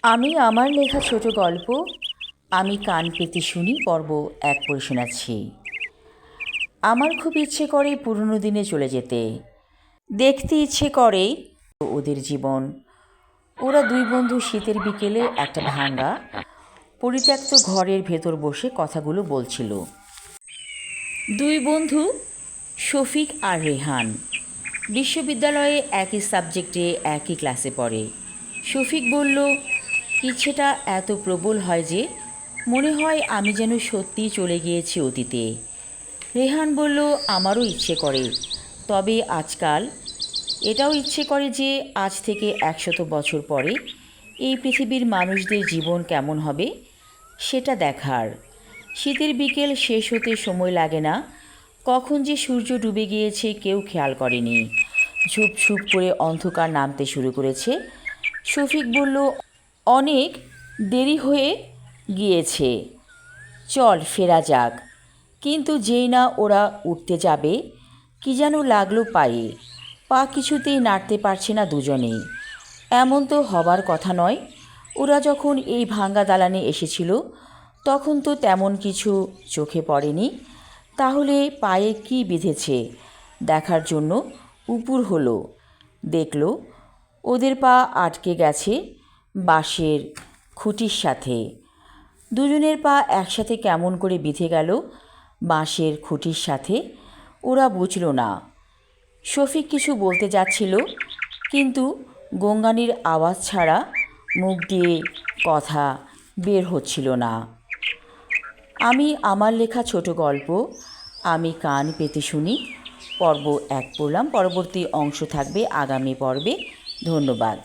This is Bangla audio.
আমি আমার লেখা ছোট গল্প আমি কান পেতে শুনি পর্ব 1 পড়ে শোনাচ্ছি। আমার খুব ইচ্ছে করে পুরনো দিনে চলে যেতে, দেখতে ইচ্ছে করে ওদের জীবন। ওরা দুই বন্ধু শীতের বিকেলে একটা ভাঙা পরিত্যক্ত ঘরের ভেতর বসে কথাগুলো বলছিল। দুই বন্ধু, শফিক আর রেহান, বিশ্ববিদ্যালয়ে একই সাবজেক্টে একই ক্লাসে পড়ে। শফিক বলল, ইচ্ছেটা এত প্রবল হয় যে মনে হয় আমি যেন সত্যিই চলে গিয়েছি অতীতে। রেহান বলল, আমারও ইচ্ছে করে, তবে আজকাল এটাও ইচ্ছে করে যে আজ থেকে 100 বছর পরে এই পৃথিবীর মানুষদের জীবন কেমন হবে সেটা দেখার। শীতের বিকেল শেষ হতে সময় লাগে না, কখন যে সূর্য ডুবে গিয়েছে কেউ খেয়াল করেনি। ঝুপ ঝুপ করে অন্ধকার নামতে শুরু করেছে। শফিক বলল, অনেক দেরি হয়ে গিয়েছে, চল ফেরা যাক। কিন্তু যেই না ওরা উঠতে যাবে, কি যেন লাগলো পায়ে। পা কিছুতেই নাড়তে পারছে না দুজনেই। এমন তো হবার কথা নয়। ওরা যখন এই ভাঙ্গা দালানে এসেছিল তখন তো তেমন কিছু চোখে পড়েনি। তাহলে পায়ে কি বিঁধেছে দেখার জন্য উপুর হলো। দেখল ওদের পা আটকে গেছে বাঁশের খুঁটির সাথে। দুজনের পা একসাথে কেমন করে বিঁধে গেল বাঁশের খুঁটির সাথে ওরা বুঝল না। শফিক কিছু বলতে যাচ্ছিল, কিন্তু গঙ্গানির আওয়াজ ছাড়া মুখ দিয়ে কথা বের হচ্ছিল না। আমি আমার লেখা ছোট গল্প আমি কান পেতে শুনি পর্ব 1 পড়লাম। পরবর্তী অংশ থাকবে আগামী পর্বে। ধন্যবাদ।